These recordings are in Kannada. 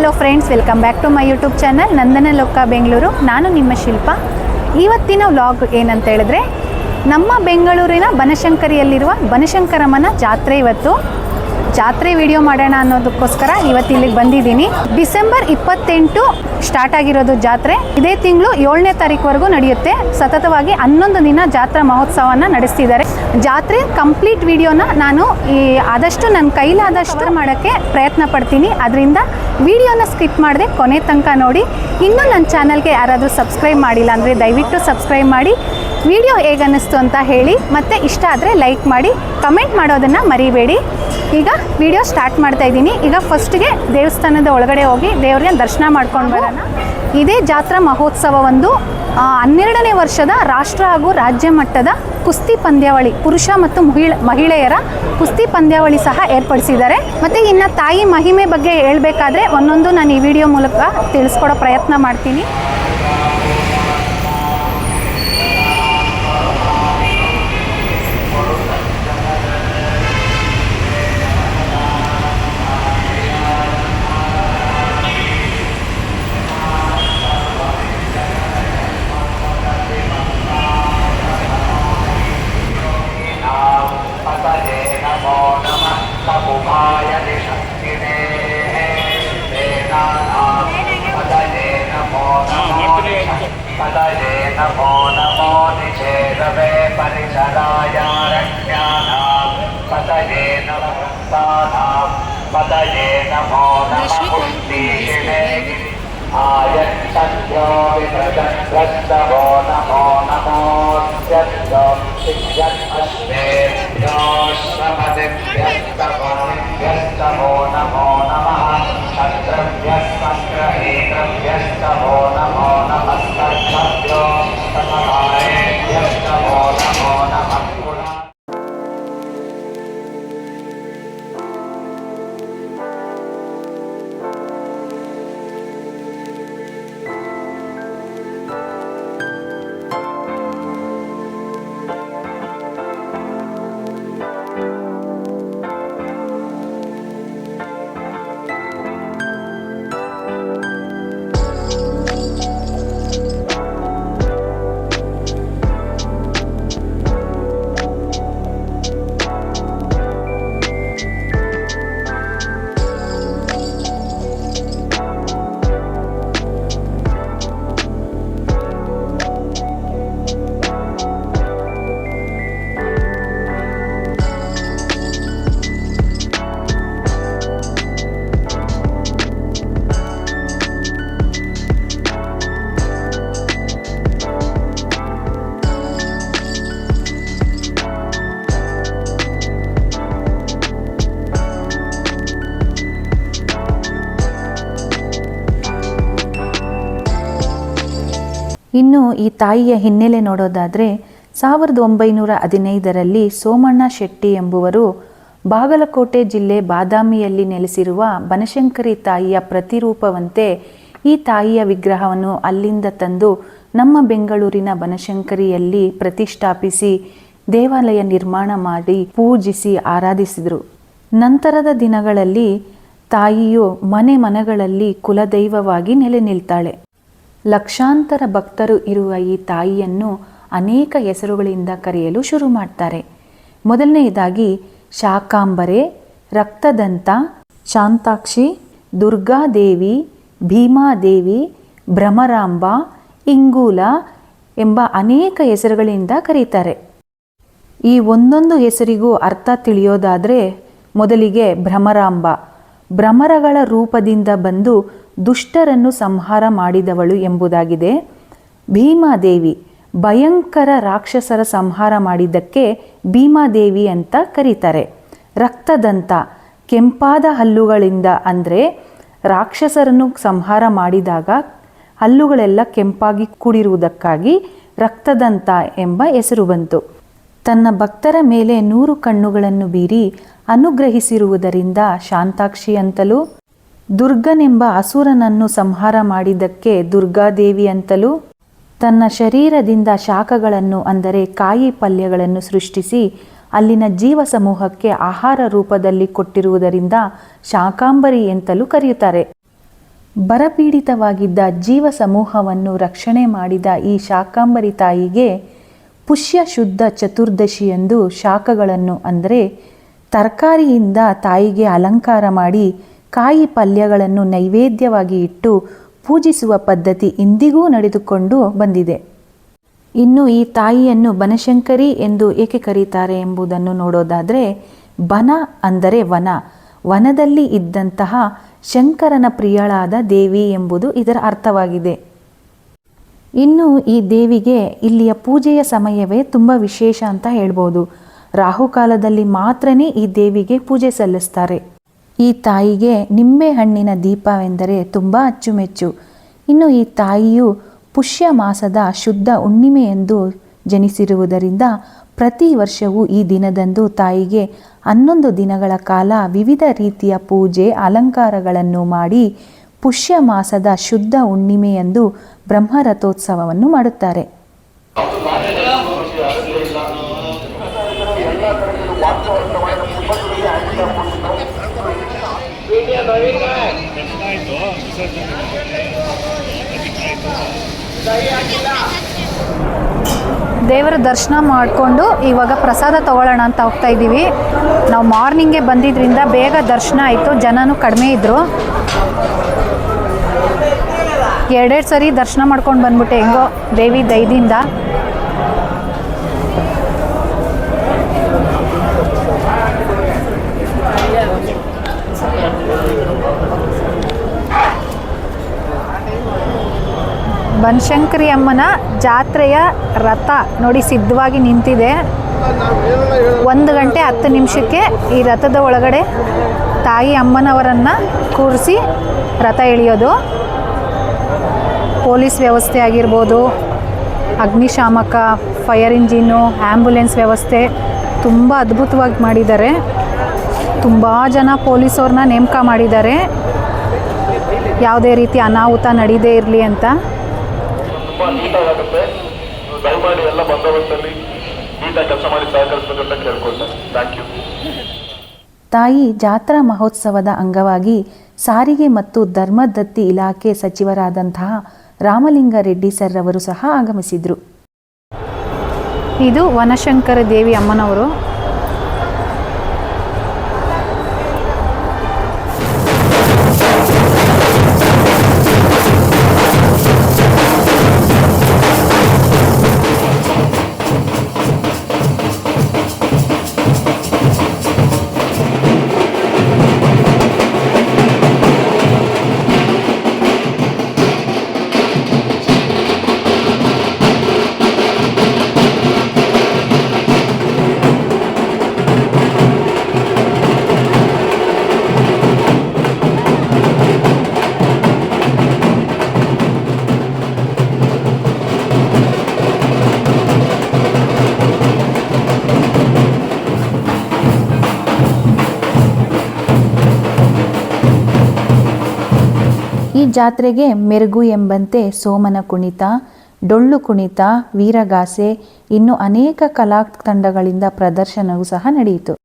Hello friends, welcome back to my YouTube channel Nandana Loka Bengaluru. ನಾನು ನಿಮ್ಮ ಶಿಲ್ಪ. ಇವತ್ತಿನ ವ್ಲಾಗ್ ಏನಂತ ಹೇಳಿದ್ರೆ, ನಮ್ಮ ಬೆಂಗಳೂರಿನ ಬನಶಂಕರಿಯಲ್ಲಿರುವ ಬನಶಂಕರಮ್ಮನ ಜಾತ್ರೆ. ಇವತ್ತು ಜಾತ್ರೆ ವಿಡಿಯೋ ಮಾಡೋಣ ಅನ್ನೋದಕ್ಕೋಸ್ಕರ ಇವತ್ತು ಇಲ್ಲಿಗೆ ಬಂದಿದ್ದೀನಿ. ಡಿಸೆಂಬರ್ 28 ಸ್ಟಾರ್ಟ್ ಆಗಿರೋದು ಜಾತ್ರೆ. ಇದೇ ತಿಂಗಳು 7ನೇ ತಾರೀಕುವರೆಗೂ ನಡೆಯುತ್ತೆ. ಸತತವಾಗಿ 11 ದಿನ ಜಾತ್ರಾ ಮಹೋತ್ಸವನ ನಡೆಸ್ತಿದ್ದಾರೆ. ಜಾತ್ರೆ ಕಂಪ್ಲೀಟ್ ವಿಡಿಯೋನ ನಾನು ಆದಷ್ಟು ನನ್ನ ಕೈಲಾದಷ್ಟು ಮಾಡೋಕ್ಕೆ ಪ್ರಯತ್ನ ಪಡ್ತೀನಿ. ಅದರಿಂದ ವಿಡಿಯೋನ ಸ್ಕಿಪ್ ಮಾಡದೆ ಕೊನೆ ತನಕ ನೋಡಿ. ಇನ್ನೂ ನನ್ನ ಚಾನಲ್ಗೆ ಯಾರಾದರೂ ಸಬ್ಸ್ಕ್ರೈಬ್ ಮಾಡಿಲ್ಲ ಅಂದರೆ ದಯವಿಟ್ಟು ಸಬ್ಸ್ಕ್ರೈಬ್ ಮಾಡಿ. ವಿಡಿಯೋ ಹೇಗನ್ನಿಸ್ತು ಅಂತ ಹೇಳಿ, ಮತ್ತು ಇಷ್ಟ ಆದರೆ ಲೈಕ್ ಮಾಡಿ, ಕಮೆಂಟ್ ಮಾಡೋದನ್ನು ಮರಿಬೇಡಿ. ಈಗ ವಿಡಿಯೋ ಸ್ಟಾರ್ಟ್ ಮಾಡ್ತಾ ಇದ್ದೀನಿ. ಈಗ ಫಸ್ಟ್ಗೆ ದೇವಸ್ಥಾನದ ಒಳಗಡೆ ಹೋಗಿ ದೇವ್ರಿಗೆ ದರ್ಶನ ಮಾಡ್ಕೊಂಡು ಬರೋಣ. ಇದೇ ಜಾತ್ರಾ ಮಹೋತ್ಸವ ಒಂದು 12ನೇ ವರ್ಷದ ರಾಷ್ಟ್ರ ಹಾಗೂ ರಾಜ್ಯ ಮಟ್ಟದ ಕುಸ್ತಿ ಪಂದ್ಯಾವಳಿ, ಪುರುಷ ಮತ್ತು ಮಹಿಳೆಯರ ಕುಸ್ತಿ ಪಂದ್ಯಾವಳಿ ಸಹ ಏರ್ಪಡಿಸಿದ್ದಾರೆ. ಮತ್ತು ಇನ್ನು ತಾಯಿ ಮಹಿಮೆ ಬಗ್ಗೆ ಹೇಳಬೇಕಾದ್ರೆ ಒಂದೊಂದು ನಾನು ಈ ವಿಡಿಯೋ ಮೂಲಕ ತಿಳಿಸ್ಕೊಡೋ ಪ್ರಯತ್ನ ಮಾಡ್ತೀನಿ. नमो नमो निषेदवे परिचरायारण्यानां पतये नमः पतये नमो नमः पुष्टिषिणे आयच्छन्यो विभ्रजन्वस्तवो नमो नमोऽस्यस्तो सिद्ध्यश्वेभ्यो श्रमदिभ्यस्तवो नमो नमः शत्रभ्यस्तग्रहेतभ्यस्तवो नमो नमः सर्वभ्यो समहारेभ्यस्तवो नमो नमः। ಇನ್ನು ಈ ತಾಯಿಯ ಹಿನ್ನೆಲೆ ನೋಡೋದಾದರೆ 1915ರಲ್ಲಿ ಸೋಮಣ್ಣ ಶೆಟ್ಟಿ ಎಂಬುವರು ಬಾಗಲಕೋಟೆ ಜಿಲ್ಲೆ ಬಾದಾಮಿಯಲ್ಲಿ ನೆಲೆಸಿರುವ ಬನಶಂಕರಿ ತಾಯಿಯ ಪ್ರತಿರೂಪವಂತೆ ಈ ತಾಯಿಯ ವಿಗ್ರಹವನ್ನು ಅಲ್ಲಿಂದ ತಂದು ನಮ್ಮ ಬೆಂಗಳೂರಿನ ಬನಶಂಕರಿಯಲ್ಲಿ ಪ್ರತಿಷ್ಠಾಪಿಸಿ ದೇವಾಲಯ ನಿರ್ಮಾಣ ಮಾಡಿ ಪೂಜಿಸಿ ಆರಾಧಿಸಿದರು. ನಂತರದ ದಿನಗಳಲ್ಲಿ ತಾಯಿಯು ಮನೆಗಳಲ್ಲಿ ಕುಲದೈವವಾಗಿ ನೆಲೆ ನಿಲ್ತಾಳೆ. ಲಕ್ಷಾಂತರ ಭಕ್ತರು ಇರುವ ಈ ತಾಯಿಯನ್ನು ಅನೇಕ ಹೆಸರುಗಳಿಂದ ಕರೆಯಲು ಶುರು ಮಾಡ್ತಾರೆ. ಮೊದಲನೆಯದಾಗಿ ಶಾಕಾಂಬರೆ, ರಕ್ತದಂತ, ಶಾಂತಾಕ್ಷಿ, ದುರ್ಗಾದೇವಿ, ಭೀಮಾದೇವಿ, ಭ್ರಮರಾಂಬ, ಇಂಗೂಲ ಎಂಬ ಅನೇಕ ಹೆಸರುಗಳಿಂದ ಕರೀತಾರೆ. ಈ ಒಂದೊಂದು ಹೆಸರಿಗೂ ಅರ್ಥ ತಿಳಿಯೋದಾದರೆ, ಮೊದಲಿಗೆ ಭ್ರಮರಾಂಬ, ಭ್ರಮರಗಳ ರೂಪದಿಂದ ಬಂದು ದುಷ್ಟರನ್ನು ಸಂಹಾರ ಮಾಡಿದವಳು ಎಂಬುದಾಗಿದೆ. ಭೀಮಾದೇವಿ, ಭಯಂಕರ ರಾಕ್ಷಸರ ಸಂಹಾರ ಮಾಡಿದ್ದಕ್ಕೆ ಭೀಮಾದೇವಿ ಅಂತ ಕರೀತಾರೆ. ರಕ್ತದಂತ, ಕೆಂಪಾದ ಹಲ್ಲುಗಳಿಂದ, ಅಂದರೆ ರಾಕ್ಷಸರನ್ನು ಸಂಹಾರ ಮಾಡಿದಾಗ ಹಲ್ಲುಗಳೆಲ್ಲ ಕೆಂಪಾಗಿ ಕೂಡಿರುವುದಕ್ಕಾಗಿ ರಕ್ತದಂತ ಎಂಬ ಹೆಸರು ಬಂತು. ತನ್ನ ಭಕ್ತರ ಮೇಲೆ 100 ಕಣ್ಣುಗಳನ್ನು ಬೀರಿ ಅನುಗ್ರಹಿಸಿರುವುದರಿಂದ ಶಾಂತಾಕ್ಷಿ ಅಂತಲೂ, ದುರ್ಗನೆಂಬ ಅಸುರನನ್ನು ಸಂಹಾರ ಮಾಡಿದ್ದಕ್ಕೆ ದುರ್ಗಾದೇವಿ ಅಂತಲೂ, ತನ್ನ ಶರೀರದಿಂದ ಶಾಖಗಳನ್ನು ಅಂದರೆ ಕಾಯಿ ಪಲ್ಯಗಳನ್ನು ಸೃಷ್ಟಿಸಿ ಅಲ್ಲಿನ ಜೀವ ಸಮೂಹಕ್ಕೆ ಆಹಾರ ರೂಪದಲ್ಲಿ ಕೊಟ್ಟಿರುವುದರಿಂದ ಶಾಕಾಂಬರಿ ಎಂತಲೂ ಕರೆಯುತ್ತಾರೆ. ಬರಪೀಡಿತವಾಗಿದ್ದ ಜೀವ ಸಮೂಹವನ್ನು ರಕ್ಷಣೆ ಮಾಡಿದ ಈ ಶಾಕಾಂಬರಿ ತಾಯಿಗೆ ಪುಷ್ಯ ಶುದ್ಧ ಚತುರ್ದಶಿಯಂದು ಶಾಖಗಳನ್ನು ಅಂದರೆ ತರಕಾರಿಯಿಂದ ತಾಯಿಗೆ ಅಲಂಕಾರ ಮಾಡಿ ಕಾಯಿ ಪಲ್ಯಗಳನ್ನು ನೈವೇದ್ಯವಾಗಿ ಇಟ್ಟು ಪೂಜಿಸುವ ಪದ್ಧತಿ ಇಂದಿಗೂ ನಡೆದುಕೊಂಡು ಬಂದಿದೆ. ಇನ್ನು ಈ ತಾಯಿಯನ್ನು ಬನಶಂಕರಿ ಎಂದು ಏಕೆ ಕರೀತಾರೆ ಎಂಬುದನ್ನು ನೋಡೋದಾದರೆ, ಬನ ಅಂದರೆ ವನ, ವನದಲ್ಲಿ ಇದ್ದಂತಹ ಶಂಕರನ ಪ್ರಿಯಳಾದ ದೇವಿ ಎಂಬುದು ಇದರ ಅರ್ಥವಾಗಿದೆ. ಇನ್ನು ಈ ದೇವಿಗೆ ಇಲ್ಲಿಯ ಪೂಜೆಯ ಸಮಯವೇ ತುಂಬ ವಿಶೇಷ ಅಂತ ಹೇಳ್ಬೋದು. ರಾಹುಕಾಲದಲ್ಲಿ ಮಾತ್ರನೇ ಈ ದೇವಿಗೆ ಪೂಜೆ ಸಲ್ಲಿಸ್ತಾರೆ. ಈ ತಾಯಿಗೆ ನಿಂಬೆ ಹಣ್ಣಿನ ದೀಪವೆಂದರೆ ತುಂಬ ಅಚ್ಚುಮೆಚ್ಚು. ಇನ್ನು ಈ ತಾಯಿಯು ಪುಷ್ಯ ಮಾಸದ ಶುದ್ಧ ಹುಣ್ಣಿಮೆಯೆಂದು ಜನಿಸಿರುವುದರಿಂದ ಪ್ರತಿ ವರ್ಷವೂ ಈ ದಿನದಂದು ತಾಯಿಗೆ 11 ದಿನಗಳ ಕಾಲ ವಿವಿಧ ರೀತಿಯ ಪೂಜೆ ಅಲಂಕಾರಗಳನ್ನು ಮಾಡಿ ಪುಷ್ಯ ಮಾಸದ ಶುದ್ಧ ಹುಣ್ಣಿಮೆಯಂದು ಬ್ರಹ್ಮರಥೋತ್ಸವವನ್ನು ಮಾಡುತ್ತಾರೆ. ದೇವರ ದರ್ಶನ ಮಾಡಿಕೊಂಡು ಇವಾಗ ಪ್ರಸಾದ ತಗೊಳ್ಳೋಣ ಅಂತ ಹೋಗ್ತಾ ಇದ್ದೀವಿ. ನಾವು ಮಾರ್ನಿಂಗೇ ಬಂದಿದ್ದರಿಂದ ಬೇಗ ದರ್ಶನ ಆಯಿತು, ಜನನೂ ಕಡಿಮೆ ಇದ್ದರು. ಎರಡೆರಡು ಸರಿ ದರ್ಶನ ಮಾಡ್ಕೊಂಡು ಬಂದ್ಬಿಟ್ಟೆ ಹೆಂಗೋ ದೇವಿ ದಯದಿಂದ. ಬನಶಂಕರಿ ಅಮ್ಮನ ಜಾತ್ರೆಯ ರಥ ನೋಡಿ ಸಿದ್ಧವಾಗಿ ನಿಂತಿದೆ. 1 ಗಂಟೆ 10 ನಿಮಿಷಕ್ಕೆ ಈ ರಥದ ಒಳಗಡೆ ತಾಯಿ ಅಮ್ಮನವರನ್ನು ಕೂರಿಸಿ ರಥ ಎಳೆಯೋದು. ಪೊಲೀಸ್ ವ್ಯವಸ್ಥೆ ಆಗಿರ್ಬೋದು, ಅಗ್ನಿಶಾಮಕ, ಫೈರ್ ಇಂಜಿನ್ನು, ಆ್ಯಂಬುಲೆನ್ಸ್ ವ್ಯವಸ್ಥೆ ತುಂಬ ಅದ್ಭುತವಾಗಿ ಮಾಡಿದ್ದಾರೆ. ತುಂಬ ಜನ ಪೊಲೀಸವ್ರನ್ನ ನೇಮಕ ಮಾಡಿದ್ದಾರೆ, ಯಾವುದೇ ರೀತಿ ಅನಾಹುತ ನಡೀದೇ ಇರಲಿ ಅಂತ. ತುಂಬ ನೀಟಾಗುತ್ತೆ. ದಯಮಾಡಿ ಎಲ್ಲ ಬಂದೋಬಸ್ತಲ್ಲಿ ನೀಟಾಗಿ ಕೆಲಸ ಮಾಡಿ ಸಹಕರಿಸಬೇಕು ಅಂತ ಕೇಳ್ಕೊಳ್ತಾರೆ. Thank you. ತಾಯಿ ಜಾತ್ರಾ ಮಹೋತ್ಸವದ ಅಂಗವಾಗಿ ಸಾರಿಗೆ ಮತ್ತು ಧರ್ಮದತ್ತಿ ಇಲಾಖೆ ಸಚಿವರಾದಂತಹ ರಾಮಲಿಂಗ ರೆಡ್ಡಿ ಸರ್ ಅವರು ಸಹ ಆಗಮಿಸಿದರು. ಇದು ವನಶಂಕರ ದೇವಿ ಅಮ್ಮನವರು. ಈ ಜಾತ್ರೆಗೆ ಮೆರುಗು ಎಂಬಂತೆ ಸೋಮನ ಕುಣಿತ, ಡೊಳ್ಳು ಕುಣಿತ, ವೀರಗಾಸೆ, ಇನ್ನು ಅನೇಕ ಕಲಾ ತಂಡಗಳಿಂದ ಪ್ರದರ್ಶನವೂ ಸಹ ನಡೆಯಿತು.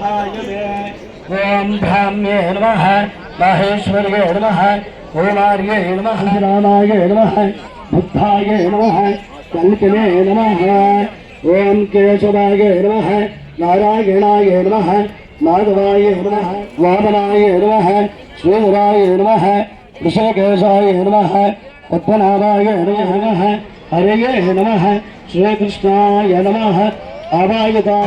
ओम ब्राह्म्ये नमः माहेश्वर्ये नमः ओमार्ये नमः रामाय नमः बुद्धाय नमः कल्पने नमः ओम केशवाय नमः नारायणाय नमः माधवाय नमः वामनाय नमः श्रीधराय नमः ऋषिकेशाय नमः पद्मनाभाय नमः हरये नमः श्रीकृष्णाय नमः अवायुता